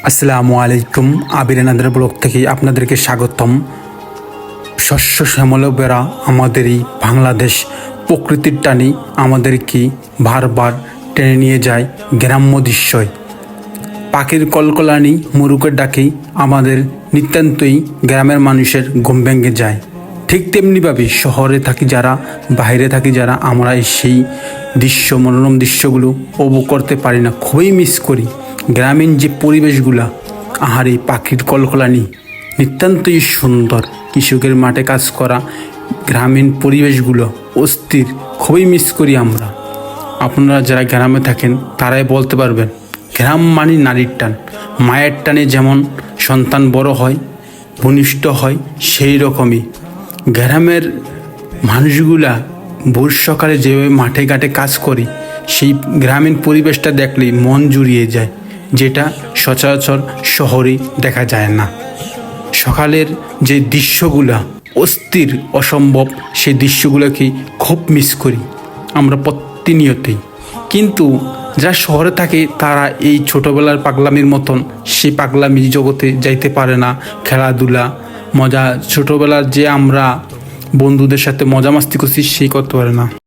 আসসালামু আলাইকুম। আবিরানাদের ব্লগ থেকে আপনাদেরকে স্বাগতম। শস্য শ্যামল বেড়া আমাদের এই বাংলাদেশ প্রকৃতির টানে আমাদেরকে বারবার টেনে নিয়ে যায় গ্রাম্য দৃশ্যয়। পাখির কলকলানি মুরুকের ডাকেই আমাদের নিতান্তই গ্রামের মানুষের ঘুম ভেঙে যায়। ঠিক তেমনিভাবে শহরে থাকি যারা, বাইরে থাকি যারা, আমরা সেই মনোরম দৃশ্যগুলো উপভোগ করতে পারি না, খুবই মিস করি। গ্রামীণ যে পরিবেশগুলা, আহারে পাখির কলকলানি নিতান্তই সুন্দর, কৃষকের মাঠে কাজ করা গ্রামীণ পরিবেশগুলো অস্থির, খুবই মিস করি আমরা। আপনারা যারা গ্রামে থাকেন তারাই বলতে পারবেন, গ্রাম মানে নারীর টান। মায়ের টানে যেমন সন্তান বড় হয়, ভূমিষ্ঠ হয়, সেই রকমই গ্রামের মানুষগুলা ভোর সকালে যেভাবে মাঠে ঘাটে কাজ করে, সেই গ্রামীণ পরিবেশটা দেখলেই মন জুড়িয়ে যায়, যেটা সচরাচর শহরে দেখা যায় না। সকালের যে দৃশ্যগুলা অস্থির, অসম্ভব, সেই দৃশ্যগুলোকে খুব মিস করি আমরা প্রতিনিয়তই। কিন্তু যারা শহরে থাকে তারা এই ছোটোবেলার পাগলামির মতন সেই পাগলামি জগতে যাইতে পারে না। খেলাধুলা, মজা, ছোটোবেলার যে আমরা বন্ধুদের সাথে মজা মাস্তি করছি সেই করতে পারে না।